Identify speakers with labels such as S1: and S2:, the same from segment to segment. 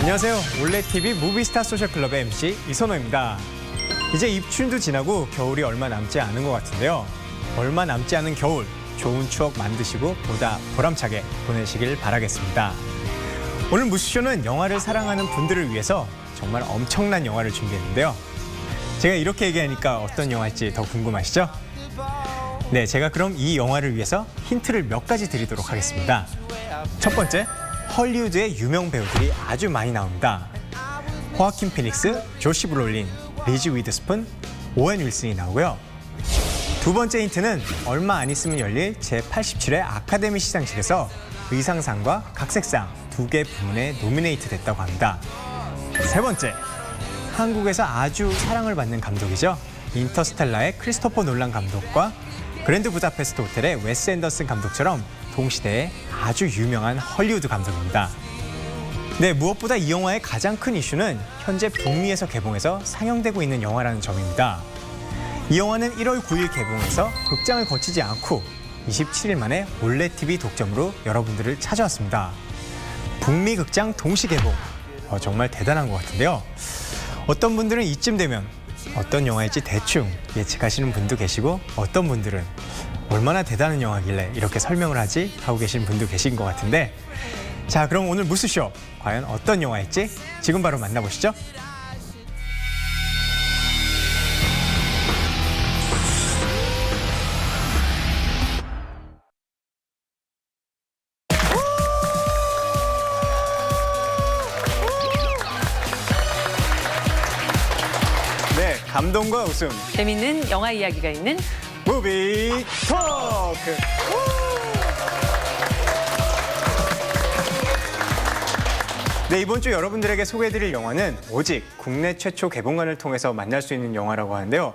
S1: 안녕하세요. 올레TV 무비스타 소셜클럽의 MC 이선호입니다. 이제 입춘도 지나고 겨울이 얼마 남지 않은 것 같은데요. 얼마 남지 않은 겨울, 좋은 추억 만드시고 보다 보람차게 보내시길 바라겠습니다. 오늘 무스쇼는 영화를 사랑하는 분들을 위해서 정말 엄청난 영화를 준비했는데요. 제가 이렇게 얘기하니까 어떤 영화일지 더 궁금하시죠? 네, 제가 그럼 이 영화를 위해서 힌트를 몇 가지 드리도록 하겠습니다. 첫 번째, 헐리우드의 유명 배우들이 아주 많이 나옵니다. 호아킨 피닉스, 조시 브롤린, 리즈 위더스푼, 오웬 윌슨이 나오고요. 두 번째 힌트는 얼마 안 있으면 열릴 제87회 아카데미 시상식에서 의상상과 각색상 두 개 부문에 노미네이트 됐다고 합니다. 세 번째, 한국에서 아주 사랑을 받는 감독이죠. 인터스텔라의 크리스토퍼 놀란 감독과 그랜드 부다페스트 호텔의 웨스 앤더슨 감독처럼 동시대의 아주 유명한 헐리우드 감독입니다. 네, 무엇보다 이 영화의 가장 큰 이슈는 현재 북미에서 개봉해서 상영되고 있는 영화라는 점입니다. 이 영화는 1월 9일 개봉해서 극장을 거치지 않고 27일 만에 올레TV 독점으로 여러분들을 찾아왔습니다. 북미 극장 동시 개봉, 정말 대단한 것 같은데요. 어떤 분들은 이쯤 되면 어떤 영화일지 대충 예측하시는 분도 계시고 어떤 분들은 얼마나 대단한 영화길래 이렇게 설명을 하지 하고 계신 분도 계신 것 같은데, 자, 그럼 오늘 무스쇼 과연 어떤 영화일지 지금 바로 만나보시죠. 네, 감동과 웃음,
S2: 재밌는 영화 이야기가 있는
S1: 무비 토크. 네, 이번 주 여러분들에게 소개해드릴 영화는 오직 국내 최초 개봉관을 통해서 만날 수 있는 영화라고 하는데요.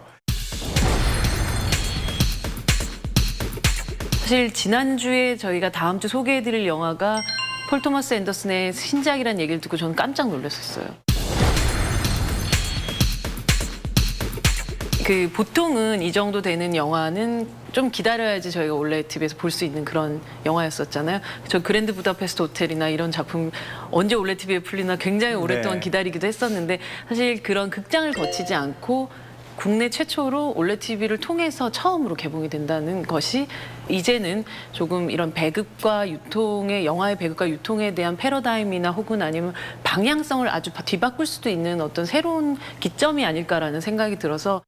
S2: 사실 지난주에 저희가 다음 주 소개해드릴 영화가 폴 토마스 앤더슨의 신작이라는 얘기를 듣고 저는 깜짝 놀랐었어요. 보통은 이 정도 되는 영화는 좀 기다려야지 저희가 올레TV에서 볼 수 있는 그런 영화였었잖아요. 저 그랜드 부다페스트 호텔이나 이런 작품 언제 올레TV에 풀리나 굉장히 오랫동안 기다리기도 했었는데, 사실 그런 극장을 거치지 않고 국내 최초로 올레TV를 통해서 처음으로 개봉이 된다는 것이 이제는 조금 이런 배급과 유통의, 영화의 배급과 유통에 대한 패러다임이나 혹은 아니면 방향성을 아주 뒤바꿀 수도 있는 어떤 새로운 기점이 아닐까라는 생각이 들어서,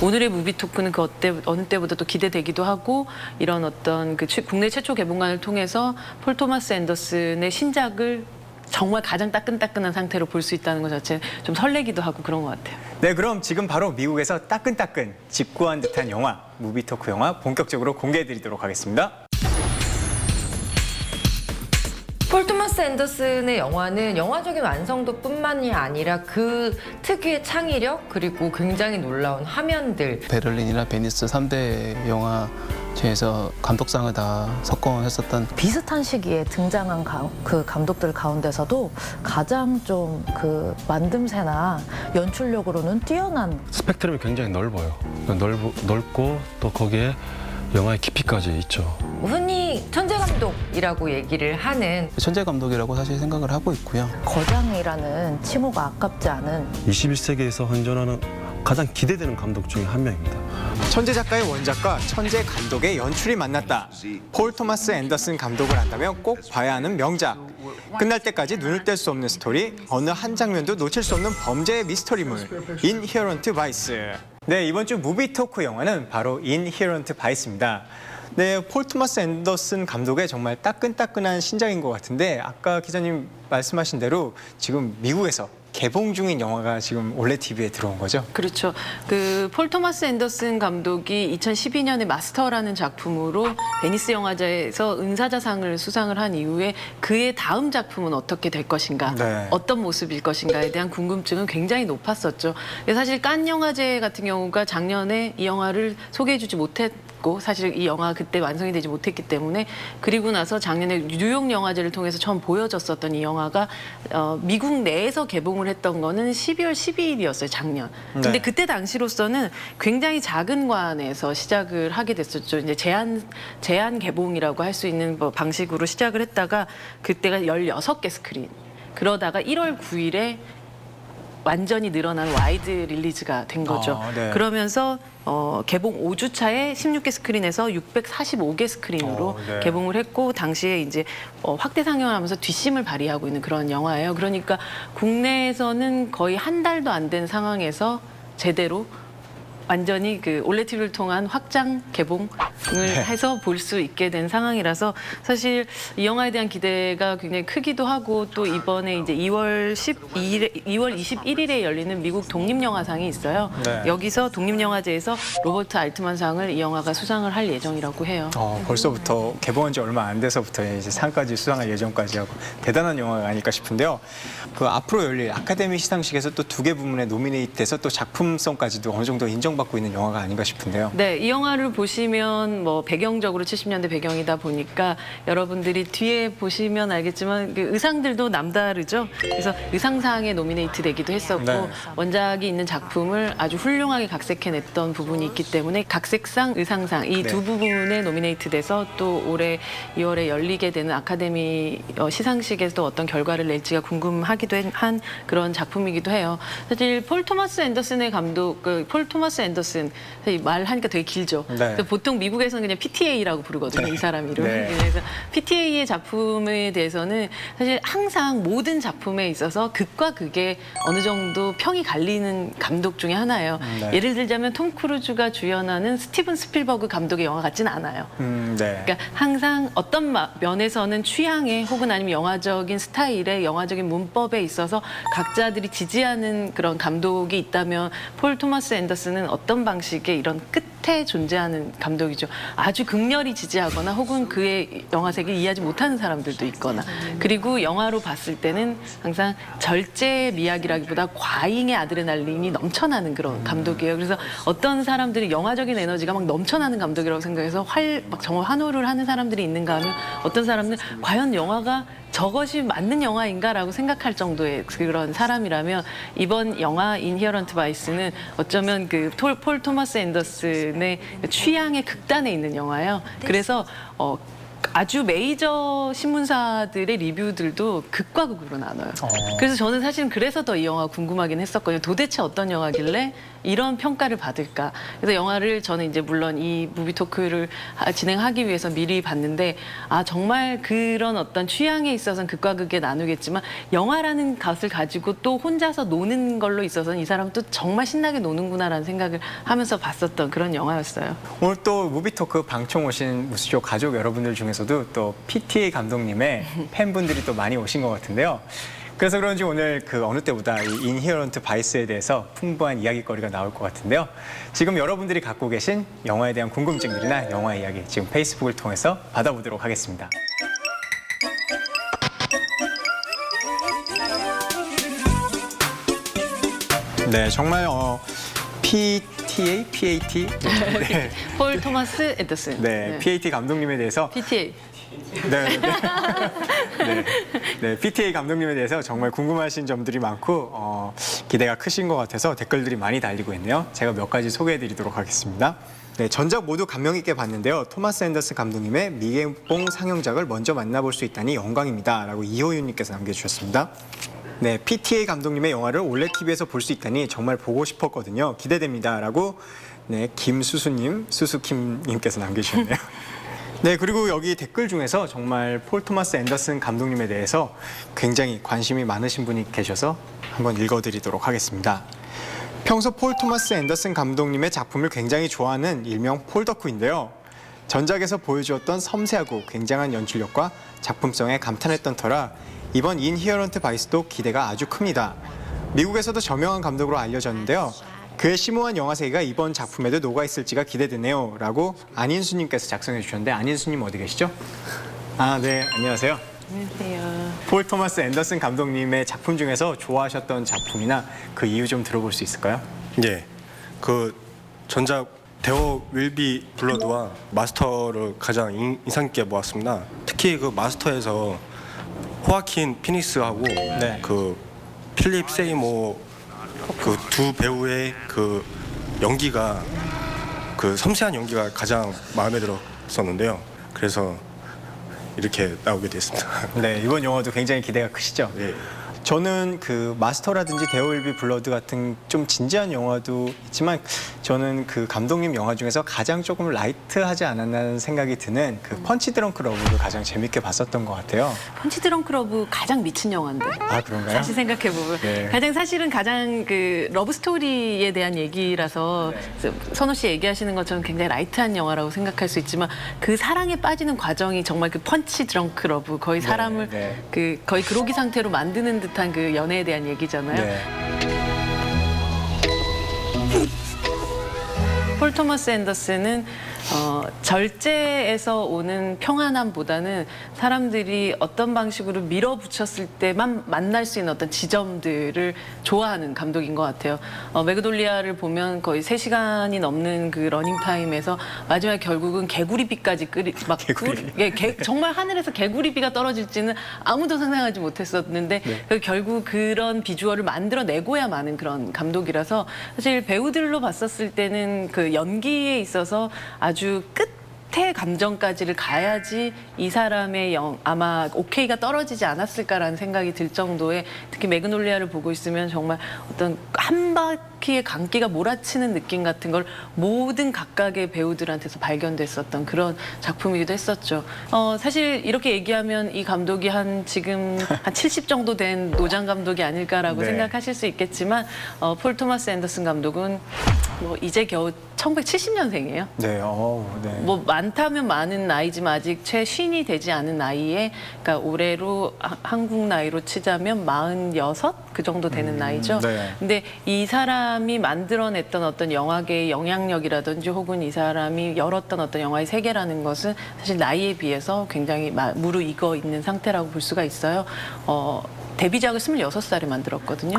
S2: 오늘의 무비 토크는 어느 때보다 또 기대되기도 하고, 이런 어떤 국내 최초 개봉관을 통해서 폴 토마스 앤더슨의 신작을 정말 가장 따끈따끈한 상태로 볼 수 있다는 것 자체 좀 설레기도 하고 그런 것 같아요.
S1: 네, 그럼 지금 바로 미국에서 따끈따끈 직구한 듯한 영화, 무비 토크 영화 본격적으로 공개해드리도록 하겠습니다.
S3: 폴 토마스 앤더슨의 영화는 영화적인 완성도뿐만이 아니라 그 특유의 창의력, 그리고 굉장히 놀라운 화면들.
S4: 베를린이나 베니스 3대 영화제에서 감독상을 다 석권했었던,
S5: 비슷한 시기에 등장한 그 감독들 가운데서도 가장 좀 만듦새나 연출력으로는 뛰어난,
S6: 스펙트럼이 굉장히 넓어요. 넓고 또 거기에 영화의 깊이까지 있죠.
S3: 흔히 천재 감독이라고 얘기를 하는,
S4: 천재 감독이라고 사실 생각을 하고 있고요.
S5: 거장이라는 칭호가 아깝지 않은
S6: 21세기에서 현존하는 가장 기대되는 감독 중에 한 명입니다.
S1: 천재 작가의 원작과 천재 감독의 연출이 만났다. 폴 토마스 앤더슨 감독을 안다면 꼭 봐야 하는 명작. 끝날 때까지 눈을 뗄 수 없는 스토리, 어느 한 장면도 놓칠 수 없는 범죄의 미스터리물, 인히어런트 바이스. 네, 이번 주 무비 토크 영화는 바로 인히어런트 바이스입니다. 네, 폴 토마스 앤더슨 감독의 정말 따끈따끈한 신작인 것 같은데, 아까 기자님 말씀하신 대로 지금 미국에서 개봉 중인 영화가 지금 올레TV에 들어온 거죠?
S2: 그렇죠. 폴 토마스 앤더슨 감독이 2012년에 마스터라는 작품으로 베니스 영화제에서 은사자상을 수상을 한 이후에 그의 다음 작품은 어떻게 될 것인가, 어떤 모습일 것인가에 대한 궁금증은 굉장히 높았었죠. 사실 칸 영화제 같은 경우가 작년에 이 영화를 소개해주지 못했 싶고 사실 이 영화 그때 완성이 되지 못했기 때문에 그리고 나서 작년에 뉴욕 영화제를 통해서 처음 보여졌었던 이 영화가 미국 내에서 개봉을 했던 거는 12월 12일이었어요, 작년. 근데
S1: 네.
S2: 그때 당시로서는 굉장히 작은 관에서 시작을 하게 됐었죠. 이제 제한 개봉이라고 할 수 있는 뭐 방식으로 시작을 했다가 그때가 16개 스크린. 그러다가 1월 9일에 완전히 늘어난 와이드 릴리즈가 된 거죠.
S1: 네.
S2: 그러면서 개봉 5주 차에 16개 스크린에서 645개 스크린으로
S1: 네.
S2: 개봉을 했고 당시에 이제 확대 상영하면서 뒷심을 발휘하고 있는 그런 영화예요. 그러니까 국내에서는 거의 한 달도 안 된 상황에서 제대로 완전히 그 올레 TV를 통한 확장 개봉을 해서 볼 수 있게 된 상황이라서 사실 이 영화에 대한 기대가 굉장히 크기도 하고 또 이번에 이제 2월 21일에 열리는 미국 독립영화상이 있어요.
S1: 네.
S2: 여기서 독립영화제에서 로버트 알트만상을 이 영화가 수상을 할 예정이라고 해요.
S1: 벌써부터 개봉한 지 얼마 안 돼서부터 이제 상까지 수상할 예정까지 하고 대단한 영화가 아닐까 싶은데요. 그 앞으로 열릴 아카데미 시상식에서 또 2개 부문에 노미네이트돼서 또 작품성까지도 어느 정도 인정받고 있는 영화가 아닌가 싶은데요.
S2: 네, 이 영화를 보시면 뭐 배경적으로 70년대 배경이다 보니까 여러분들이 뒤에 보시면 알겠지만 그 의상들도 남다르죠. 그래서 의상상에 노미네이트 되기도 했었고
S1: 네.
S2: 원작이 있는 작품을 아주 훌륭하게 각색해냈던 부분이 있기 때문에 각색상, 의상상 이 두
S1: 네.
S2: 부분에 노미네이트 돼서 또 올해 2월에 열리게 되는 아카데미 시상식에서 어떤 결과를 낼지가 궁금하기도 한 그런 작품이기도 해요. 사실 폴 토마스 앤더슨의 감독, 폴 토마스 앤더슨 말하니까 되게 길죠.
S1: 네.
S2: 그래서 보통 미국에서는 그냥 PTA라고 부르거든요. 이 사람 이름.
S1: 네.
S2: 그래서 PTA의 작품에 대해서는 사실 항상 모든 작품에 있어서 극과 극에 어느 정도 평이 갈리는 감독 중에 하나예요.
S1: 네.
S2: 예를 들자면 톰 크루즈가 주연하는 스티븐 스필버그 감독의 영화 같지는 않아요.
S1: 네.
S2: 그러니까 항상 어떤 면에서는 취향에 혹은 아니면 영화적인 스타일에 영화적인 문법에 있어서 각자들이 지지하는 그런 감독이 있다면 폴 토마스 앤더슨은 어떤 방식의 이런 끝에 존재하는 감독이죠. 아주 극렬히 지지하거나 혹은 그의 영화 세계를 이해하지 못하는 사람들도 있거나 그리고 영화로 봤을 때는 항상 절제의 미학이라기보다 과잉의 아드레날린이 넘쳐나는 그런 감독이에요. 그래서 어떤 사람들이 영화적인 에너지가 막 넘쳐나는 감독이라고 생각해서 막 정말 환호를 하는 사람들이 있는가 하면 어떤 사람은 과연 영화가 저것이 맞는 영화인가라고 생각할 정도의 그런 사람이라면 이번 영화 인히어런트 바이스는 어쩌면 그 폴 토마스 앤더슨의 취향의 극단에 있는 영화예요. 그래서 아주 메이저 신문사들의 리뷰들도 극과 극으로 나눠요. 그래서 저는 사실 그래서 더 이 영화 궁금하긴 했었거든요. 도대체 어떤 영화길래 이런 평가를 받을까. 그래서 영화를 저는 이제 물론 이 무비 토크를 진행하기 위해서 미리 봤는데 정말 그런 어떤 취향에 있어서는 극과 극에 나누겠지만 영화라는 것을 가지고 또 혼자서 노는 걸로 있어서는 이 사람은 또 정말 신나게 노는구나라는 생각을 하면서 봤었던 그런 영화였어요.
S1: 오늘 또 무비토크 방청 오신 무수쇼 가족 여러분들 중에서도 또 PTA 감독님의 팬분들이 또 많이 오신 것 같은데요. 그래서 그런지 오늘 그 어느 때보다 이 인히어런트 바이스에 대해서 풍부한 이야기거리가 나올 것 같은데요. 지금 여러분들이 갖고 계신 영화에 대한 궁금증들이나 영화 이야기 지금 페이스북을 통해서 받아보도록 하겠습니다. 네, 정말 PTA, PAT, 네,
S2: 폴 토마스 앤더슨.
S1: 네, PAT 감독님에 대해서
S2: PTA.
S1: 네, 네, PTA 감독님에 대해서 정말 궁금하신 점들이 많고 기대가 크신 것 같아서 댓글들이 많이 달리고 있네요. 제가 몇 가지 소개해드리도록 하겠습니다. 네, 전작 모두 감명 있게 봤는데요. 토마스 앤더슨 감독님의 미개봉 상영작을 먼저 만나볼 수 있다니 영광입니다. 라고 이호윤님께서 남겨주셨습니다. 네, PTA 감독님의 영화를 올레 TV에서 볼 수 있다니 정말 보고 싶었거든요. 기대됩니다. 라고 네, 김수수님, 수수킴님께서 남겨주셨네요. 네, 그리고 여기 댓글 중에서 정말 폴 토마스 앤더슨 감독님에 대해서 굉장히 관심이 많으신 분이 계셔서 한번 읽어드리도록 하겠습니다. 평소 폴 토마스 앤더슨 감독님의 작품을 굉장히 좋아하는 일명 폴 덕후인데요. 전작에서 보여주었던 섬세하고 굉장한 연출력과 작품성에 감탄했던 터라 이번 인히어런트 바이스도 기대가 아주 큽니다. 미국에서도 저명한 감독으로 알려졌는데요. 그의 심오한 영화 세계가 이번 작품에도 녹아있을지가 기대되네요. 라고 안인수님께서 작성해 주셨는데 안인수님 어디 계시죠? 네, 안녕하세요.
S2: 안녕하세요.
S1: 폴 토마스 앤더슨 감독님의 작품 중에서 좋아하셨던 작품이나 그 이유 좀 들어볼 수 있을까요?
S6: 예, 그 전작
S7: 데어 윌비 블러드와 마스터를 가장 인상 깊게 보았습니다. 특히 그 마스터에서 호아킨 피닉스하고
S1: 네.
S7: 그 필립 세이모 그 두 배우의 그 연기가 그 섬세한 연기가 가장 마음에 들었었는데요. 그래서 이렇게 나오게 됐습니다.
S1: 네, 이번 영화도 굉장히 기대가 크시죠?
S7: 네.
S1: 저는 그 마스터라든지 데어 윌 비 블러드 같은 좀 진지한 영화도 있지만 저는 그 감독님 영화 중에서 가장 조금 라이트하지 않았나는 생각이 드는 그 펀치 드렁크 러브를 가장 재밌게 봤었던 것 같아요.
S2: 펀치 드렁크 러브 가장 미친 영화인데.
S1: 아, 그런가요?
S2: 사실 생각해 보면
S1: 네.
S2: 가장 그 러브 스토리에 대한 얘기라서 선호 씨 얘기하시는 것처럼 굉장히 라이트한 영화라고 생각할 수 있지만 그 사랑에 빠지는 과정이 정말 그 펀치 드렁크 러브 거의 사람을
S1: 네.
S2: 그 거의 그로기 상태로 만드는 듯한 그 연애에 대한 얘기잖아요.
S1: 네.
S2: 폴 토머스 앤더슨은 절제에서 오는 평안함보다는 사람들이 어떤 방식으로 밀어붙였을 때만 만날 수 있는 어떤 지점들을 좋아하는 감독인 것 같아요. 매그놀리아를 보면 거의 3시간이 넘는 그 러닝타임에서 마지막에 결국은 개구리비까지 정말 하늘에서 개구리비가 떨어질지는 아무도 상상하지 못했었는데 결국 그런 비주얼을 만들어내고야 마는 그런 감독이라서 사실 배우들로 봤었을 때는 그 연기에 있어서 아주 끝에 감정까지를 가야지 이 사람의 아마 오케이가 떨어지지 않았을까라는 생각이 들 정도의 특히 매그놀리아를 보고 있으면 정말 어떤 한 바퀴의 강기가 몰아치는 느낌 같은 걸 모든 각각의 배우들한테서 발견됐었던 그런 작품이기도 했었죠. 사실 이렇게 얘기하면 이 감독이 지금 한 70 정도 된 노장 감독이 아닐까라고
S1: 네.
S2: 생각하실 수 있겠지만 폴 토마스 앤더슨 감독은 뭐 이제 겨우 1970년생이에요.
S1: 네, 네.
S2: 뭐 많다면 많은 나이지만 아직 최신이 되지 않은 나이에, 그러니까 올해로 한국 나이로 치자면 46? 그 정도 되는 나이죠.
S1: 네.
S2: 근데 이 사람이 만들어냈던 어떤 영화계의 영향력이라든지 혹은 이 사람이 열었던 어떤 영화의 세계라는 것은 사실 나이에 비해서 굉장히 무르익어 있는 상태라고 볼 수가 있어요. 데뷔작을 26살에 만들었거든요.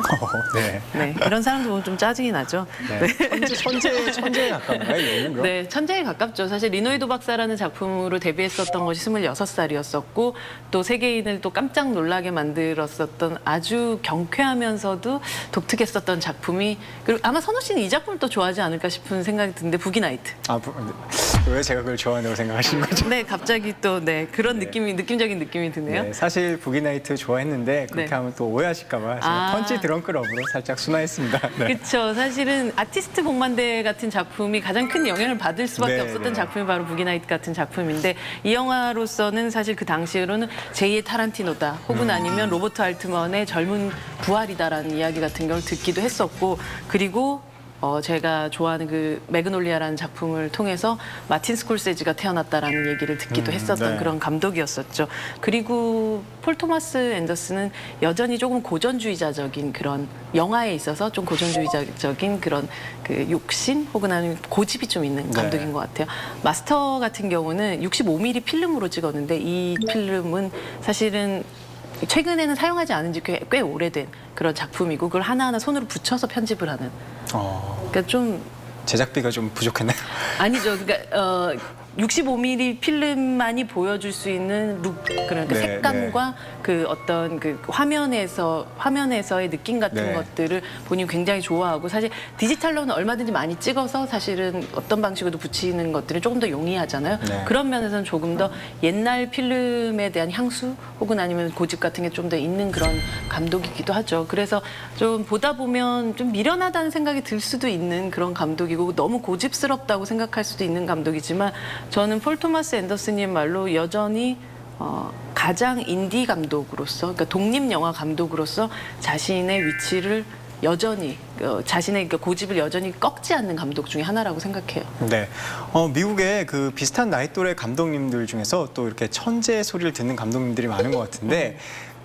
S1: 네.
S2: 네, 이런 사람들 보면 좀 짜증이 나죠.
S1: 네. 천재에 가까운가요, 이거는 그럼?
S2: 네, 천재에 가깝죠. 사실 리노이도 박사라는 작품으로 데뷔했었던 것이 26살이었었고 또 세계인을 또 깜짝 놀라게 만들었었던 아주 경쾌하면서도 독특했었던 작품이, 그리고 아마 선호 씨는 이 작품을 또 좋아하지 않을까 싶은 생각이 드는데 부기나이트.
S1: 왜 제가 그걸 좋아한다고 생각하시는 거죠?
S2: 네, 갑자기 또 그런 느낌적인 느낌이 드네요.
S1: 네, 사실 부기나이트 좋아했는데 그렇게
S2: 네.
S1: 하면 또 오해하실까 봐 제가 펀치 드렁크 러브로 살짝 순화했습니다. 네.
S2: 그렇죠. 사실은 아티스트 복만대 같은 작품이 가장 큰 영향을 받을 수밖에
S1: 네,
S2: 없었던
S1: 네.
S2: 작품이 바로 부기나이트 같은 작품인데 이 영화로서는 사실 그 당시로는 제2의 타란티노다 혹은 아니면 로버트 알트먼의 젊은 부활이다라는 이야기 같은 걸 듣기도 했었고, 그리고 제가 좋아하는 그 매그놀리아라는 작품을 통해서 마틴 스콜세지가 태어났다라는 얘기를 듣기도 했었던
S1: 네.
S2: 그런 감독이었었죠. 그리고 폴 토마스 앤더슨은 여전히 조금 고전주의자적인 그런 영화에 있어서 좀 고전주의자적인 그런 그 욕심 혹은 아니면 고집이 좀 있는 감독인 것 같아요. 마스터 같은 경우는 65mm 필름으로 찍었는데 이 필름은 사실은 최근에는 사용하지 않은 지 꽤 오래된 그런 작품이고 그걸 하나하나 손으로 붙여서 편집을 하는. 그러니까 좀
S1: 제작비가 좀 부족했나요?
S2: 아니죠. 그러니까 65mm 필름만이 보여줄 수 있는 그러니까
S1: 네,
S2: 색감과 그 어떤 그 화면에서의 느낌 같은
S1: 네.
S2: 것들을 본인이 굉장히 좋아하고, 사실 디지털로는 얼마든지 많이 찍어서 사실은 어떤 방식으로도 붙이는 것들이 조금 더 용이하잖아요.
S1: 네.
S2: 그런 면에서는 조금 더 옛날 필름에 대한 향수 혹은 아니면 고집 같은 게 좀 더 있는 그런 감독이기도 하죠. 그래서 좀 보다 보면 좀 미련하다는 생각이 들 수도 있는 그런 감독이고 너무 고집스럽다고 생각할 수도 있는 감독이지만 저는 폴 토마스 앤더슨님 말로 여전히 가장 인디 감독으로서, 그러니까 독립 영화 감독으로서 자신의 위치를 여전히 자신의 고집을 여전히 꺾지 않는 감독 중에 하나라고 생각해요.
S1: 네. 미국의 그 비슷한 나이 또래 감독님들 중에서 또 이렇게 천재 소리를 듣는 감독님들이 많은 것 같은데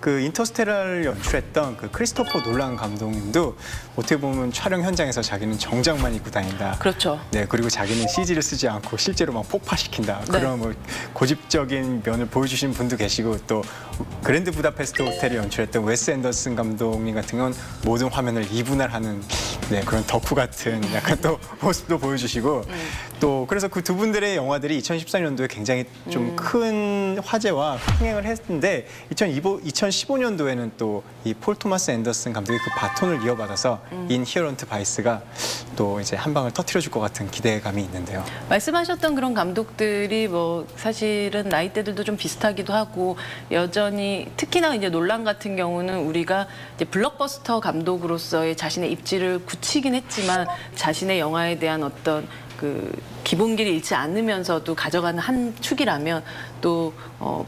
S1: 그 인터스텔라를 연출했던 그 크리스토퍼 놀란 감독님도 어떻게 보면 촬영 현장에서 자기는 정장만 입고 다닌다.
S2: 그렇죠.
S1: 네, 그리고 자기는 CG를 쓰지 않고 실제로 막 폭파시킨다.
S2: 네.
S1: 그런 뭐 고집적인 면을 보여주신 분도 계시고 또 그랜드 부다페스트 호텔을 연출했던 웨스 앤더슨 감독님 같은 건 모든 화면을 이분할하는 네, 그런 덕후 같은 약간 또 모습도 보여주시고 또 그래서 그 두 분들의 영화들이 2014년도에 굉장히 좀 큰 화제와 흥행을 했는데 2015년도에는 또 이 폴 토마스 앤더슨 감독의 그 바톤을 이어받아서 인히어런트 바이스가 또 이제 한 방을 터뜨려줄 것 같은 기대감이 있는데요.
S2: 말씀하셨던 그런 감독들이 뭐 사실은 나이대들도 좀 비슷하기도 하고 여전히 특히나 이제 놀란 같은 경우는 우리가 이제 블록버스터 감독으로서의 자신의 입지를 굳히긴 했지만 자신의 영화에 대한 어떤 그 기본기를 잃지 않으면서도 가져가는 한 축이라면 또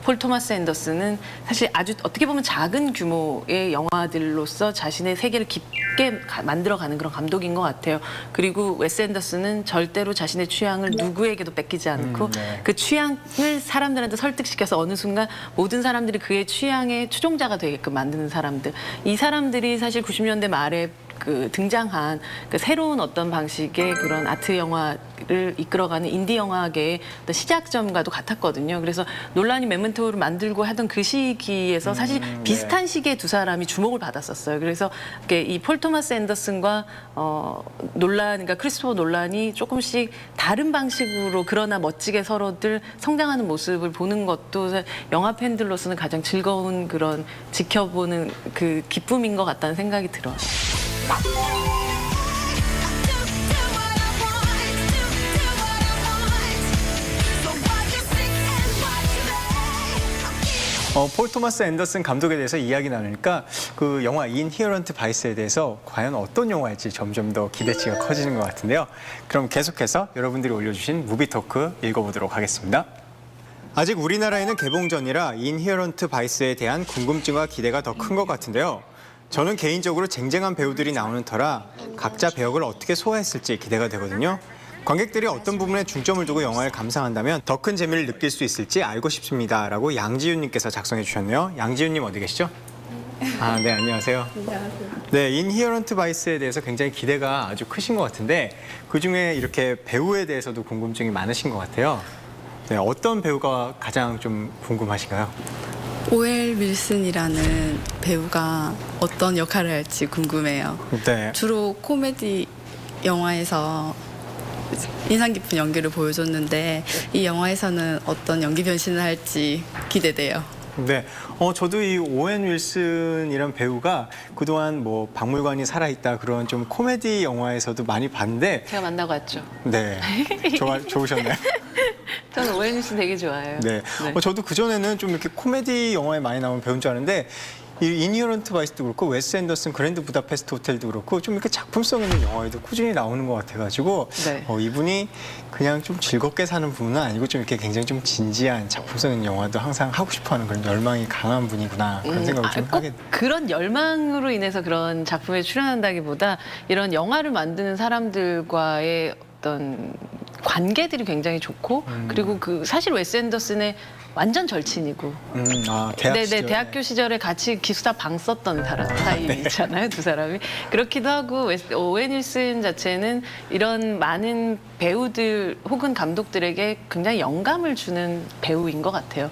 S2: 폴 토마스 앤더슨은 사실 아주 어떻게 보면 작은 규모의 영화들로서 자신의 세계를 깊게 만들어가는 그런 감독인 것 같아요. 그리고 웨스 앤더슨은 절대로 자신의 취향을 누구에게도 뺏기지 않고
S1: 네.
S2: 그 취향을 사람들한테 설득시켜서 어느 순간 모든 사람들이 그의 취향의 추종자가 되게끔 만드는 사람들. 이 사람들이 사실 90년대 말에 그 등장한 그 새로운 어떤 방식의 그런 아트 영화를 이끌어가는 인디 영화계의 어떤 시작점과도 같았거든요. 그래서 논란이 메멘토를 만들고 하던 그 시기에서 사실 비슷한 시기에 두 사람이 주목을 받았었어요. 그래서 이 폴 토마스 앤더슨과 논란, 그러니까 크리스토퍼 논란이 조금씩 다른 방식으로 그러나 멋지게 서로들 성장하는 모습을 보는 것도 영화 팬들로서는 가장 즐거운 그런 지켜보는 그 기쁨인 것 같다는 생각이 들어요.
S1: 폴 토마스 앤더슨 감독에 대해서 이야기 나누니까 그 영화 인히어런트 바이스에 대해서 과연 어떤 영화일지 점점 더 기대치가 커지는 것 같은데요. 그럼 계속해서 여러분들이 올려주신 무비 토크 읽어보도록 하겠습니다. 아직 우리나라에는 개봉 전이라 인히어런트 바이스에 대한 궁금증과 기대가 더 큰 것 같은데요. 저는 개인적으로 쟁쟁한 배우들이 나오는 터라 각자 배역을 어떻게 소화했을지 기대가 되거든요. 관객들이 어떤 부분에 중점을 두고 영화를 감상한다면 더 큰 재미를 느낄 수 있을지 알고 싶습니다. 라고 양지윤님께서 작성해 주셨네요. 양지윤님 어디 계시죠? 아, 네, 안녕하세요. 네, 인히어런트 바이스에 대해서 굉장히 기대가 아주 크신 것 같은데 그중에 이렇게 배우에 대해서도 궁금증이 많으신 것 같아요. 네, 어떤 배우가 가장 좀 궁금하신가요?
S8: 오웰 윌슨이라는 배우가 어떤 역할을 할지 궁금해요.
S1: 네.
S8: 주로 코미디 영화에서 인상 깊은 연기를 보여줬는데 이 영화에서는 어떤 연기 변신을 할지 기대돼요.
S1: 네, 저도 이 오웬 윌슨이란 배우가 그동안 뭐 박물관이 살아있다 그런 좀 코미디 영화에서도 많이 봤는데
S2: 제가 만나고 왔죠.
S1: 네, 좋으셨나요?
S2: 저는 오웬 윌슨 되게 좋아해요.
S1: 네, 저도 그전에는 좀 이렇게 코미디 영화에 많이 나오는 배우인 줄 알았는데 이 인히어런트 바이스도 그렇고 웨스 앤더슨 그랜드 부다페스트 호텔도 그렇고 좀 이렇게 작품성 있는 영화에도 꾸준히 나오는 것 같아가지고
S2: 네.
S1: 이분이 그냥 좀 즐겁게 사는 분은 아니고 좀 이렇게 굉장히 좀 진지한 작품성 있는 영화도 항상 하고 싶어하는 그런 열망이 강한 분이구나 그런 생각을 좀
S2: 꼭
S1: 하게 돼요.
S2: 그런 열망으로 인해서 그런 작품에 출연한다기보다 이런 영화를 만드는 사람들과의 어떤 관계들이 굉장히 좋고 그리고 그 사실 웨스 앤더슨의 완전 절친이고
S1: 대학 시절에.
S2: 네네 대학교 시절에 같이 기숙사 방 썼던 사이잖아요 두 사람이 그렇기도 하고 오웬 윌슨 자체는 이런 많은 배우들 혹은 감독들에게 굉장히 영감을 주는 배우인 것 같아요.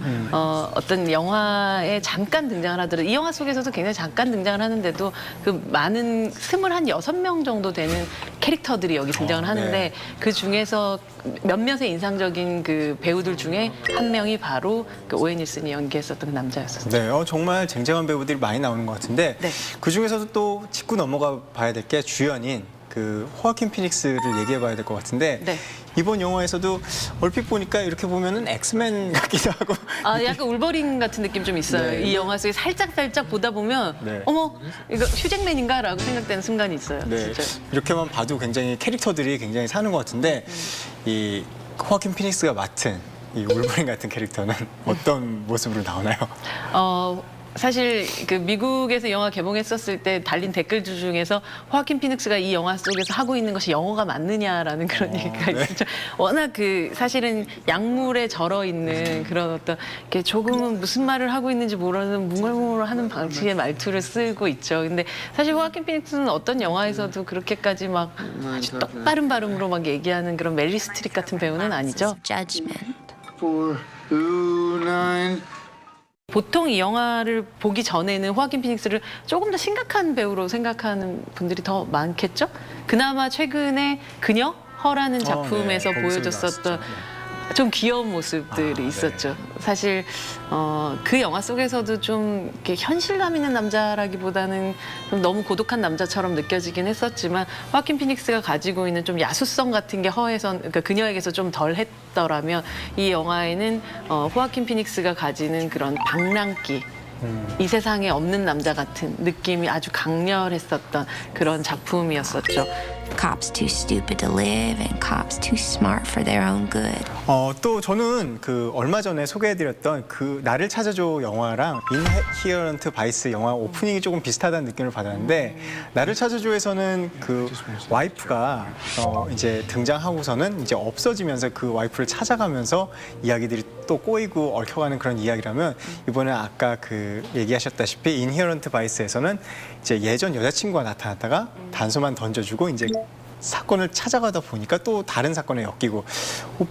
S2: 어떤 영화에 잠깐 등장을 하더라도 이 영화 속에서도 굉장히 잠깐 등장을 하는데도 그 많은 26명 정도 되는 캐릭터들이 여기 등장을 하는데
S1: 네.
S2: 그 중에서 몇몇의 인상적인 그 배우들 중에 한 명이 바로 그 오웬 윌슨이 연기했었던 그 남자였었어요.
S1: 네, 정말 쟁쟁한 배우들이 많이 나오는 것 같은데
S2: 네.
S1: 그 중에서도 또 짚고 넘어가 봐야 될 게 주연인 그 호아킨 피닉스를 얘기해 봐야 될 것 같은데
S2: 네.
S1: 이번 영화에서도 얼핏 보니까 이렇게 보면은 엑스맨 같기도 하고
S2: 약간 울버린 같은 느낌 좀 있어요.
S1: 네.
S2: 이 영화 속에 살짝 보다 보면
S1: 네.
S2: 어머 이거 휴잭맨인가라고 생각되는 순간이 있어요.
S1: 네,
S2: 진짜.
S1: 이렇게만 봐도 굉장히 캐릭터들이 굉장히 사는 것 같은데 이 호아킨 피닉스가 맡은 이 울버린 같은 캐릭터는 어떤 모습으로 나오나요?
S2: 사실 그 미국에서 영화 개봉했었을 때 달린 댓글들 중에서 호아킨 피닉스가 이 영화 속에서 하고 있는 것이 영어가 맞느냐라는 그런 얘기가 있었죠. 워낙 그 사실은 약물에 절어 있는 그런 어떤 이렇게 조금은 무슨 말을 하고 있는지 모르는 뭉글뭉글하는 방식의 말투를 쓰고 있죠. 근데 사실 호아킨 피닉스는 어떤 영화에서도 그렇게까지 막 아주 똑바른 발음으로 막 얘기하는 그런 메리 스트립 같은 배우는 아니죠.
S9: Judgment.
S2: 보통 이 영화를 보기 전에는 호아킨 피닉스를 조금 더 심각한 배우로 생각하는 분들이 더 많겠죠? 그나마 최근에 그녀? 허라는 작품에서
S1: 네.
S2: 보여줬었던 좀 귀여운 모습들이 있었죠. 사실 그 영화 속에서도 좀 이렇게 현실감 있는 남자라기보다는 좀 너무 고독한 남자처럼 느껴지긴 했었지만 호아킨 피닉스가 가지고 있는 좀 야수성 같은 게 허에선 그러니까 그녀에게서 좀 덜 했더라면 이 영화에는 호아킨 피닉스가 가지는 그런 방랑기 이 세상에 없는 남자 같은 느낌이 아주 강렬했었던 그런 작품이었었죠.
S9: Cops too stupid to live and cops too smart for their own good.
S1: 또 저는 그 얼마 전에 소개해드렸던 그 나를 찾아줘 영화랑 인히어런트 바이스 영화 오프닝이 조금 비슷하다는 느낌을 받았는데 나를 찾아줘에서는 그 와이프가 이제 등장하고서는 이제 없어지면서 그 와이프를 찾아가면서 이야기들이 또 꼬이고 얽혀가는 그런 이야기라면 이번에 아까 그 얘기하셨다시피 인히어런트 바이스에서는 이제 예전 여자친구가 나타났다가 단서만 던져주고 이제 사건을 찾아가다 보니까 또 다른 사건에 엮이고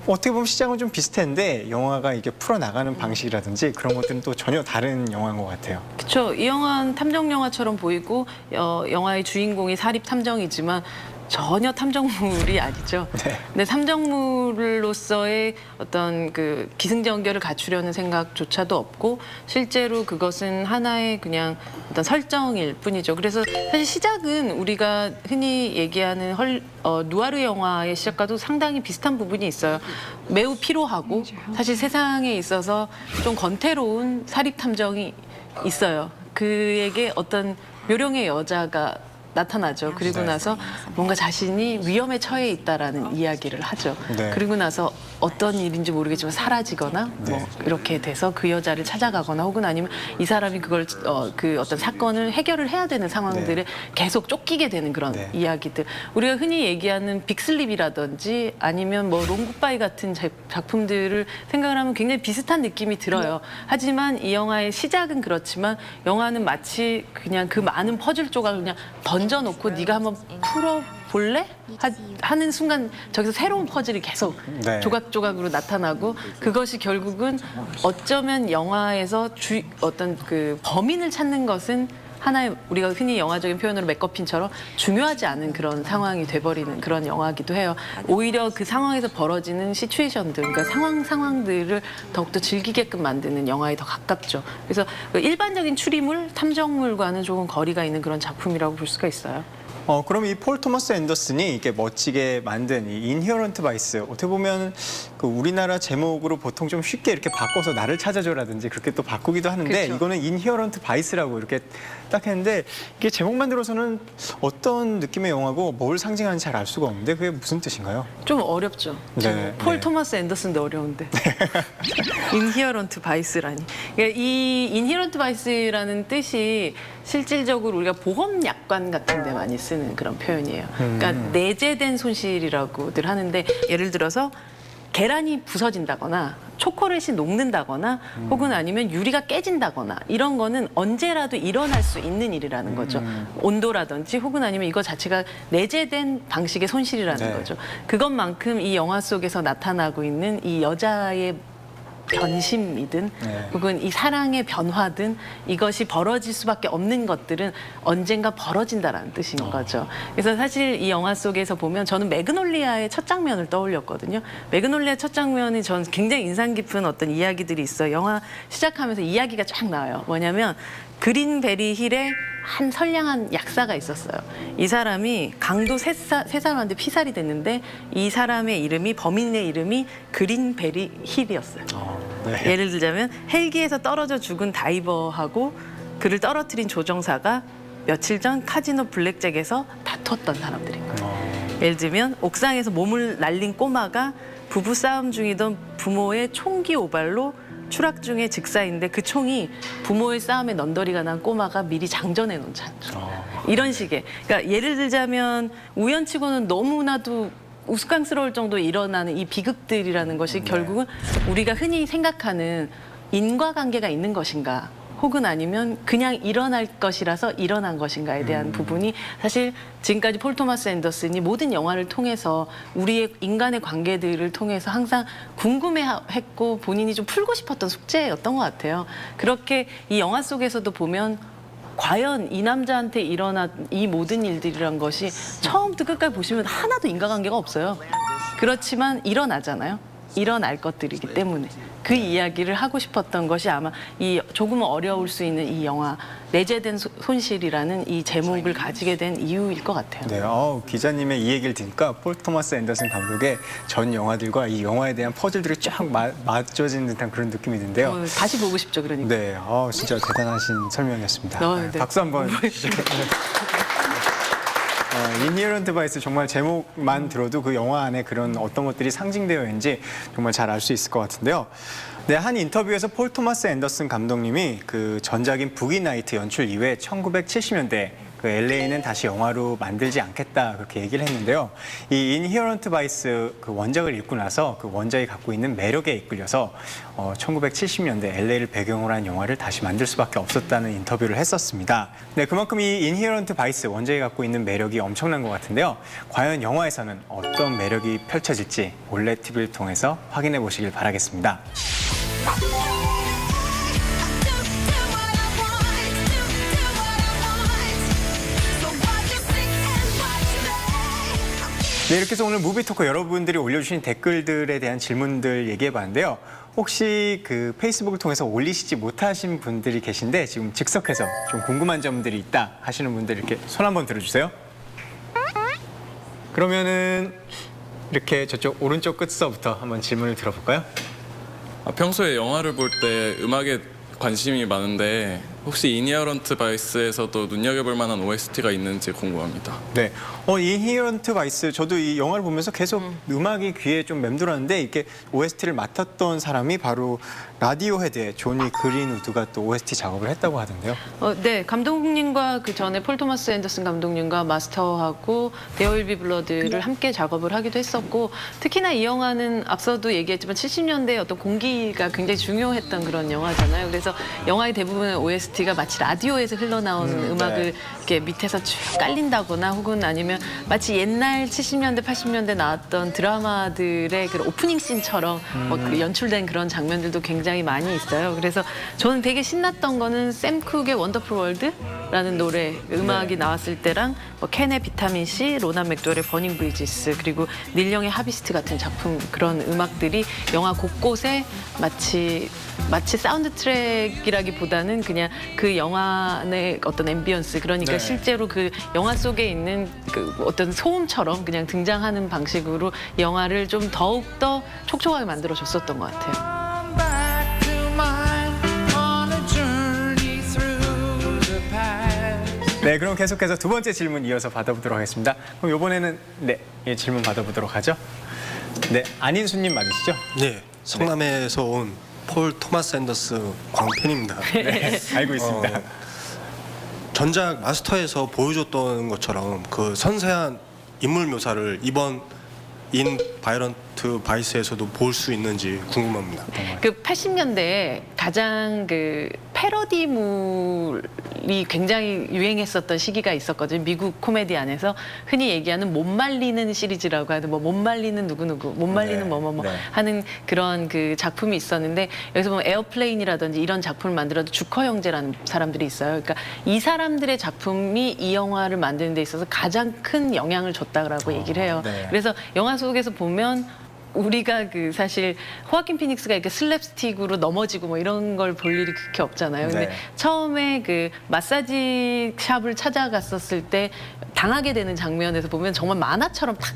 S1: 어떻게 보면 시작은 좀 비슷했는데 영화가 이게 풀어나가는 방식이라든지 그런 것들은 또 전혀 다른 영화인 것 같아요.
S2: 그렇죠. 이 영화는 탐정 영화처럼 보이고 영화의 주인공이 사립 탐정이지만 전혀 탐정물이 아니죠.
S1: 네.
S2: 근데 탐정물로서의 어떤 그 기승전결을 갖추려는 생각조차도 없고 실제로 그것은 하나의 그냥 어떤 설정일 뿐이죠. 그래서 사실 시작은 우리가 흔히 얘기하는 누아르 영화의 시작과도 상당히 비슷한 부분이 있어요. 매우 피로하고 사실 세상에 있어서 좀 건태로운 사립 탐정이 있어요. 그에게 어떤 묘령의 여자가 나타나죠. 그리고 나서 뭔가 자신이 위험에 처해 있다라는 이야기를 하죠.
S1: 네.
S2: 그리고 나서 어떤 일인지 모르겠지만 사라지거나 뭐 이렇게 돼서 그 여자를 찾아가거나 혹은 아니면 이 사람이 그걸 그 어떤 사건을 해결을 해야 되는 상황들에 계속 쫓기게 되는 그런 이야기들. 우리가 흔히 얘기하는 빅슬립이라든지 아니면 뭐 롱굿바이 같은 작품들을 생각을 하면 굉장히 비슷한 느낌이 들어요. 하지만 이 영화의 시작은 그렇지만 영화는 마치 그냥 그 많은 퍼즐 조각을 그냥 던져놓고 네가 한번 풀어볼래? 하는 순간 저기서 새로운 퍼즐이 계속 조각조각으로 나타나고 그것이 결국은 어쩌면 영화에서 어떤 그 범인을 찾는 것은 하나의 우리가 흔히 영화적인 표현으로 맥거핀처럼 중요하지 않은 그런 상황이 돼버리는 그런 영화이기도 해요. 오히려 그 상황에서 벌어지는 시츄에이션들, 그러니까 상황들을 더욱더 즐기게끔 만드는 영화에 더 가깝죠. 그래서 일반적인 추리물, 탐정물과는 조금 거리가 있는 그런 작품이라고 볼 수가 있어요.
S1: 그럼 이 폴 토머스 앤더슨이 이렇게 멋지게 만든 이 인히어런트 바이스 어떻게 보면 그 우리나라 제목으로 보통 좀 쉽게 이렇게 바꿔서 나를 찾아줘라든지 그렇게 또 바꾸기도 하는데
S2: 그렇죠.
S1: 이거는 인히어런트 바이스라고 이렇게 딱 했는데 이게 제목만 들어서는 어떤 느낌의 영화고 뭘 상징하는지 잘 알 수가 없는데 그게 무슨 뜻인가요?
S2: 좀 어렵죠.
S1: 네,
S2: 폴
S1: 네.
S2: 토머스 앤더슨도 어려운데. 인히어런트 바이스라니. 그러니까 이 인히어런트 바이스라는 뜻이 실질적으로 우리가 보험약관 같은 데 많이 쓰는 그런 표현이에요. 그러니까 내재된 손실이라고들 하는데 예를 들어서 계란이 부서진다거나 초콜릿이 녹는다거나 혹은 아니면 유리가 깨진다거나 이런 거는 언제라도 일어날 수 있는 일이라는 거죠. 온도라든지 혹은 아니면 이거 자체가 내재된 방식의 손실이라는 거죠. 그것만큼 이 영화 속에서 나타나고 있는 이 여자의 변심이든 혹은 이 사랑의 변화든 이것이 벌어질 수밖에 없는 것들은 언젠가 벌어진다라는 뜻인 거죠. 그래서 사실 이 영화 속에서 보면 저는 매그놀리아의 첫 장면을 떠올렸거든요. 매그놀리아 첫 장면이 전 굉장히 인상 깊은 어떤 이야기들이 있어요. 영화 시작하면서 이야기가 쫙 나와요. 뭐냐면 그린베리 힐에 한 선량한 약사가 있었어요. 이 사람이 강도 세 사람한테 피살이 됐는데 이 사람의 이름이 범인의 이름이 그린베리 힐이었어요. 예를 들자면 헬기에서 떨어져 죽은 다이버하고 그를 떨어뜨린 조종사가 며칠 전 카지노 블랙잭에서 다퉜던 사람들인 거예요. 예를 들면 옥상에서 몸을 날린 꼬마가 부부 싸움 중이던 부모의 총기 오발로 추락 중에 즉사인데 그 총이 부모의 싸움에 넌더리가 난 꼬마가 미리 장전해 놓은 차. 이런 식의. 그러니까 예를 들자면 우연치고는 너무나도 우스꽝스러울 정도로 일어나는 이 비극들이라는 것이 결국은 우리가 흔히 생각하는 인과관계가 있는 것인가 혹은 아니면 그냥 일어날 것이라서 일어난 것인가에 대한 부분이 사실 지금까지 폴 토마스 앤더슨이 모든 영화를 통해서 우리의 인간의 관계들을 통해서 항상 궁금해했고 본인이 좀 풀고 싶었던 숙제였던 것 같아요. 그렇게 이 영화 속에서도 보면 과연 이 남자한테 일어난 이 모든 일들이란 것이 처음부터 끝까지 보시면 하나도 인과관계가 없어요. 그렇지만 일어나잖아요. 일어날 것들이기 때문에 그 이야기를 하고 싶었던 것이 아마 이 조금 어려울 수 있는 이 영화 내재된 손실이라는 이 제목을 가지게 된 이유일 것 같아요.
S1: 네, 기자님의 이 얘기를 듣니까 폴 토마스 앤더슨 감독의 전 영화들과 이 영화에 대한 퍼즐들이 쫙 맞춰진 듯한 그런 느낌이 드는데요.
S2: 다시 보고 싶죠, 그러니까.
S1: 네, 진짜 대단하신 설명이었습니다.
S2: 네.
S1: 박수 한번 주시죠. 인히어런트 바이스 정말 제목만 들어도 그 영화 안에 그런 어떤 것들이 상징되어 있는지 정말 잘 알 수 있을 것 같은데요. 네, 한 인터뷰에서 폴 토마스 앤더슨 감독님이 그 전작인 부기 나이트 연출 이후에 1970년대 그 LA는 다시 영화로 만들지 않겠다 그렇게 얘기를 했는데요. 이 인히어런트 바이스 그 원작을 읽고 나서 그 원작이 갖고 있는 매력에 이끌려서 1970년대 LA를 배경으로 한 영화를 다시 만들 수밖에 없었다는 인터뷰를 했었습니다. 네, 그만큼 이 인히어런트 바이스 원작이 갖고 있는 매력이 엄청난 것 같은데요. 과연 영화에서는 어떤 매력이 펼쳐질지 올레 TV를 통해서 확인해 보시길 바라겠습니다. 네, 이렇게 해서 오늘 무비토크 여러분들이 올려주신 댓글들에 대한 질문들 얘기해봤는데요. 혹시 그 페이스북을 통해서 올리시지 못하신 분들이 계신데 지금 즉석해서 좀 궁금한 점들이 있다 하시는 분들 이렇게 손 한번 들어주세요. 그러면은 이렇게 저쪽 오른쪽 끝서부터 한번 질문을 들어볼까요?
S10: 평소에 영화를 볼 때 음악에 관심이 많은데 혹시 인히어런트 바이스에서도 눈여겨볼 만한 OST가 있는지 궁금합니다.
S1: 네, 인히어런트 바이스 저도 이 영화를 보면서 계속 음악이 귀에 좀 맴돌았는데 이렇게 OST를 맡았던 사람이 바로 라디오헤드의 조니 그린우드가 또 OST 작업을 했다고 하던데요.
S2: 네, 감독님과 그 전에 폴 토마스 앤더슨 감독님과 마스터하고 데어 윌 비 블러드를 함께 작업을 하기도 했었고 특히나 이 영화는 앞서도 얘기했지만 70년대의 어떤 공기가 굉장히 중요했던 그런 영화잖아요. 그래서 영화의 대부분의 OST가 마치 라디오에서 흘러나오는 음악을 이렇게 밑에서 쭉 깔린다거나 혹은 아니면 마치 옛날 70년대, 80년대 나왔던 드라마들의 그 오프닝 씬처럼 그 연출된 그런 장면들도 굉장히 많이 있어요. 그래서 저는 되게 신났던 거는 샘 쿡의 원더풀 월드라는 노래 음악이 나왔을 때랑 캔의 비타민 C, 로난 맥도웰의 버닝 브리지스 그리고 닐 영의 하비스트 같은 작품 그런 음악들이 영화 곳곳에 마치 사운드 트랙이라기보다는 그냥 그 영화의 어떤 앰비언스 그러니까 실제로 그 영화 속에 있는 그 어떤 소음처럼 그냥 등장하는 방식으로 영화를 좀 더욱더 촉촉하게 만들어줬었던 것 같아요.
S1: 네, 그럼 계속해서 두 번째 질문 이어서 받아보도록 하겠습니다. 그럼 이번에는 이 질문 받아보도록 하죠. 네, 안인수님 맞으시죠?
S7: 네, 성남에서 온 폴 토마스 앤더슨 광팬입니다.
S1: 네, 알고 있습니다.
S7: 전작 마스터에서 보여줬던 것처럼 그 섬세한 인물 묘사를 이번 인 바이런트 바이스에서도 볼 수 있는지 궁금합니다.
S2: 그 80년대에 가장 그 패러디물이 굉장히 유행했었던 시기가 있었거든요. 미국 코미디 안에서 흔히 얘기하는 못 말리는 시리즈라고 하는 못 말리는 누구누구, 못 말리는 뭐뭐뭐 하는 그런 그 작품이 있었는데 여기서 보면 에어플레인이라든지 이런 작품을 만들어도 주커 형제라는 사람들이 있어요. 그러니까 이 사람들의 작품이 이 영화를 만드는 데 있어서 가장 큰 영향을 줬다고 얘기를 해요. 그래서 영화 속에서 보면 우리가 그 사실 호아킨 피닉스가 이렇게 슬랩스틱으로 넘어지고 뭐 이런 걸 볼 일이 그렇게 없잖아요. 근데 처음에 그 마사지 샵을 찾아갔었을 때 당하게 되는 장면에서 보면 정말 만화처럼 탁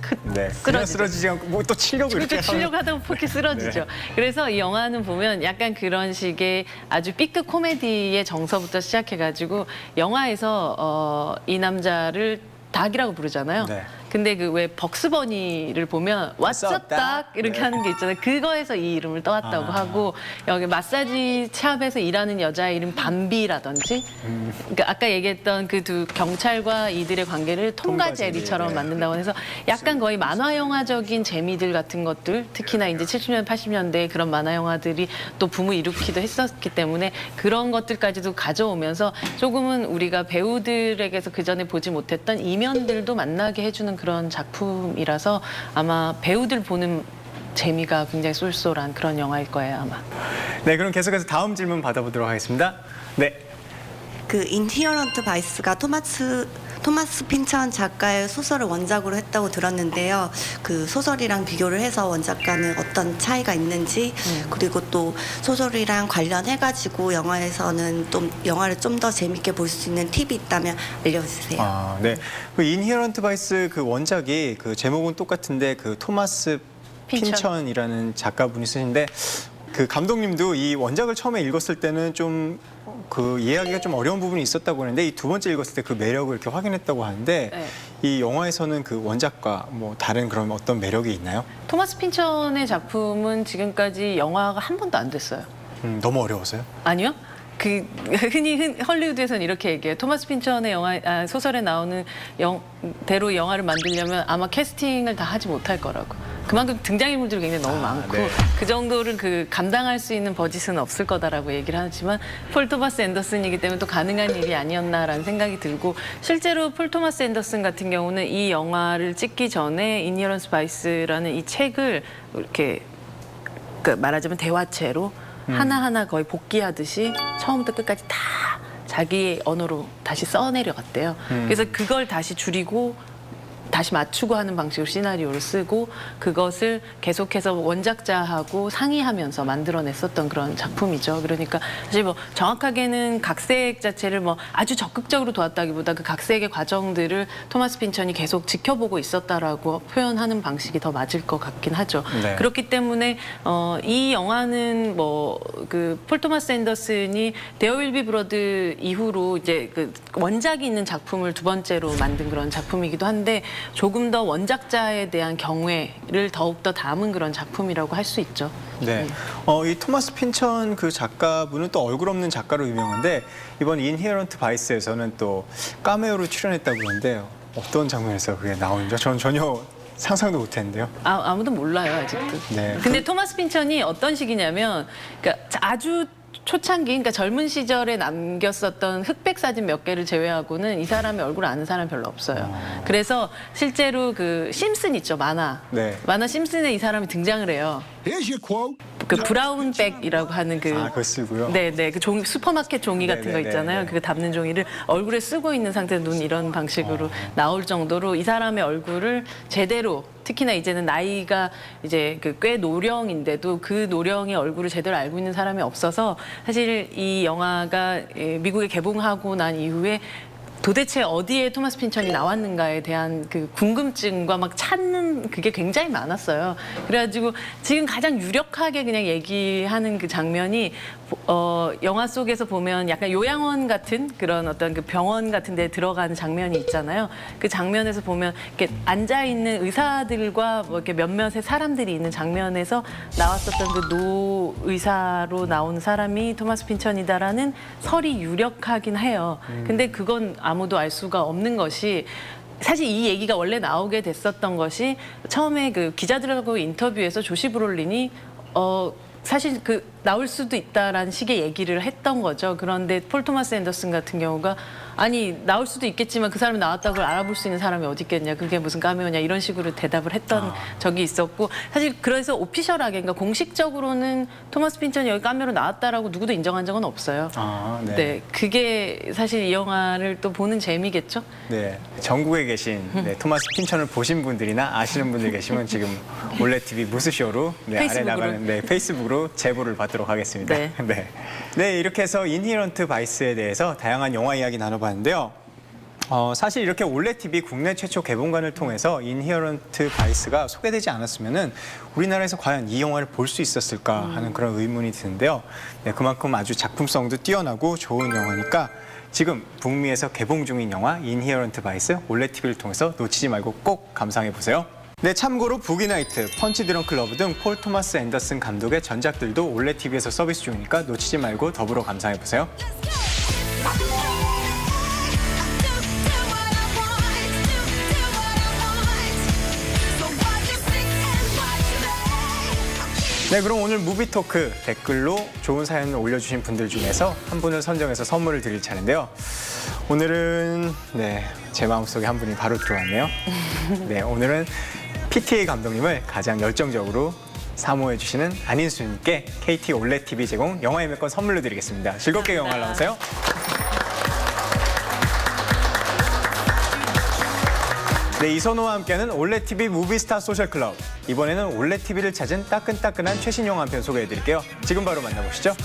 S1: 쓰러지지 않고 뭐 또 치려고 이렇게
S2: 치려고 하다가 폭이 쓰러지죠. 그래서 이 영화는 보면 약간 그런 식의 아주 B급 코미디의 정서부터 시작해가지고 영화에서 이 남자를 닭이라고 부르잖아요. 근데 그 왜 벅스버니를 보면 What's
S1: What's
S2: up,
S1: up,
S2: doc? 이렇게
S1: 네.
S2: 하는 게 있잖아요. 그거에서 이 이름을 떠왔다고 하고 여기 마사지 샵에서 일하는 여자의 이름 밤비라든지 그러니까 아까 얘기했던 그 두 경찰과 이들의 관계를 톰과 제리처럼
S1: 네.
S2: 만든다고 해서 약간 거의 만화 영화적인 재미들 같은 것들 특히나 이제 70년 80년대 그런 만화 영화들이 또 붐을 일으키기도 했었기 때문에 그런 것들까지도 가져오면서 조금은 우리가 배우들에게서 그 전에 보지 못했던 이면들도 만나게 해주는 그런 작품이라서 아마 배우들 보는 재미가 굉장히 쏠쏠한 그런 영화일 거예요 아마.
S1: 네, 그럼 계속해서 다음 질문 받아보도록 하겠습니다. 네.
S11: 그 인히어런트 바이스가 토마스 핀천 작가의 소설을 원작으로 했다고 들었는데요. 그 소설이랑 비교를 해서 원작과는 어떤 차이가 있는지 그리고 또 소설이랑 관련해가지고 영화에서는 좀 영화를 좀 더 재밌게 볼 수 있는 팁이 있다면 알려주세요.
S1: 아, 네. 그 인히어런트 바이스 그 원작이 그 제목은 똑같은데 그 토마스 핀천이라는 작가분이 쓰신데 그 감독님도 이 원작을 처음에 읽었을 때는 좀 그 이해하기가 좀 어려운 부분이 있었다고 하는데 이 두 번째 읽었을 때 그 매력을 이렇게 확인했다고 하는데
S2: 네.
S1: 이 영화에서는 그 원작과 뭐 다른 그런 어떤 매력이 있나요?
S2: 토마스 핀천의 작품은 지금까지 영화가 한 번도 안 됐어요.
S1: 너무 어려워서요?
S2: 아니요. 그 흔히 헐리우드에서는 이렇게 얘기해요. 토마스 핀천의 소설에 나오는 대로 영화를 만들려면 아마 캐스팅을 다 하지 못할 거라고. 그만큼 등장인물들이 굉장히 너무 많고
S1: 네.
S2: 그 정도를 그 감당할 수 있는 버짓은 없을 거다라고 얘기를 하지만 폴 토마스 앤더슨이기 때문에 또 가능한 일이 아니었나라는 생각이 들고 실제로 폴 토마스 앤더슨 같은 경우는 이 영화를 찍기 전에 인히어런스 바이스라는 이 책을 이렇게 그 말하자면 대화체로 하나하나 거의 복귀하듯이 처음부터 끝까지 다 자기의 언어로 다시 써내려갔대요. 그래서 그걸 다시 줄이고 다시 맞추고 하는 방식으로 시나리오를 쓰고 그것을 계속해서 원작자하고 상의하면서 만들어냈었던 그런 작품이죠. 그러니까 사실 뭐 정확하게는 각색 자체를 뭐 아주 적극적으로 도왔다기보다 그 각색의 과정들을 토마스 핀천이 계속 지켜보고 있었다라고 표현하는 방식이 더 맞을 것 같긴 하죠.
S1: 네.
S2: 그렇기 때문에 이 영화는 뭐 그 폴 토마스 앤더슨이 데어 윌 비 브러드 이후로 이제 그 원작이 있는 작품을 두 번째로 만든 그런 작품이기도 한데 조금 더 원작자에 대한 경외를 더욱더 담은 그런 작품이라고 할 수 있죠.
S1: 네. 이 토마스 핀천 그 작가분은 또 얼굴 없는 작가로 유명한데 이번 인히어런트 바이스에서는 또 카메오로 출연했다고 하는데요. 어떤 장면에서 그게 나오는지 저는 전혀 상상도 못했는데요.
S2: 아무도 몰라요 아직도.
S1: 네.
S2: 근데 토마스 핀천이 어떤 식이냐면 그러니까 아주 초창기, 그러니까 젊은 시절에 남겼었던 흑백 사진 몇 개를 제외하고는 이 사람의 얼굴을 아는 사람 별로 없어요. 그래서 실제로 그 심슨 있죠, 만화.
S1: 네.
S2: 만화 심슨에 이 사람이 등장을 해요. 그 브라운백이라고 하는 그
S1: 그걸 쓰고요.
S2: 네네 그 종이 슈퍼마켓 종이 같은 거
S1: 네네네.
S2: 있잖아요. 그거 담는 종이를 얼굴에 쓰고 있는 상태에서 눈 이런 방식으로 나올 정도로 이 사람의 얼굴을 제대로 특히나 이제는 나이가 이제 그 꽤 노령인데도 그 노령의 얼굴을 제대로 알고 있는 사람이 없어서 사실 이 영화가 미국에 개봉하고 난 이후에 도대체 어디에 토마스 핀천이 나왔는가에 대한 그 궁금증과 막 찾는 그게 굉장히 많았어요. 그래가지고 지금 가장 유력하게 그냥 얘기하는 그 장면이 영화 속에서 보면 약간 요양원 같은 그런 어떤 그 병원 같은 데 들어가는 장면이 있잖아요. 그 장면에서 보면 이렇게 앉아있는 의사들과 뭐 이렇게 몇몇의 사람들이 있는 장면에서 나왔었던 그 노 의사로 나오는 사람이 토마스 핀천이다라는 설이 유력하긴 해요. 근데 그건 아무도 알 수가 없는 것이 사실 이 얘기가 원래 나오게 됐었던 것이 처음에 그 기자들하고 인터뷰에서 조시 브롤린이 사실 그 나올 수도 있다라는 식의 얘기를 했던 거죠. 그런데 폴 토마스 앤더슨 같은 경우가 아니 나올 수도 있겠지만 그 사람이 나왔다고 그걸 알아볼 수 있는 사람이 어디 있겠냐. 그게 무슨 카메오냐 이런 식으로 대답을 했던 적이 있었고 사실 그래서 오피셜하게 그러니까 공식적으로는 토마스 핀천이 여기 카메오로 나왔다라고 누구도 인정한 적은 없어요.
S1: 네.
S2: 네, 그게 사실 이 영화를 또 보는 재미겠죠.
S1: 네, 전국에 계신 토마스 핀천을 보신 분들이나 아시는 분들 계시면 지금 올레 TV 무스쇼로 아래
S2: 페이스북으로.
S1: 나가는 페이스북으로 제보를 받도록 하겠습니다.
S2: 네.
S1: 네, 이렇게 해서 인히어런트 바이스에 대해서 다양한 영화 이야기 나눠봤는데요. 사실 이렇게 올레 TV 국내 최초 개봉관을 통해서 인히어런트 바이스가 소개되지 않았으면은 우리나라에서 과연 이 영화를 볼 수 있었을까 하는 그런 의문이 드는데요. 네, 그만큼 아주 작품성도 뛰어나고 좋은 영화니까 지금 북미에서 개봉 중인 영화 인히어런트 바이스 올레 TV를 통해서 놓치지 말고 꼭 감상해 보세요. 네, 참고로 부기나이트, 펀치 드렁크 러브 등 폴 토마스 앤더슨 감독의 전작들도 올레 TV에서 서비스 중이니까 놓치지 말고 더불어 감상해 보세요. 네, 그럼 오늘 무비 토크 댓글로 좋은 사연을 올려주신 분들 중에서 한 분을 선정해서 선물을 드릴 차례인데요. 오늘은 제 마음속에 한 분이 바로 들어왔네요. 네, 오늘은 PTA 감독님을 가장 열정적으로 사모해 주시는 안인수님께 KT 올레 TV 제공 영화 예매권 선물로 드리겠습니다. 즐겁게 영화를 나오세요. 네, 이선호와 함께하는 올레 TV 무비스타 소셜 클럽. 이번에는 올레 TV를 찾은 따끈따끈한 최신 영화 한 편 소개해드릴게요. 지금 바로 만나보시죠.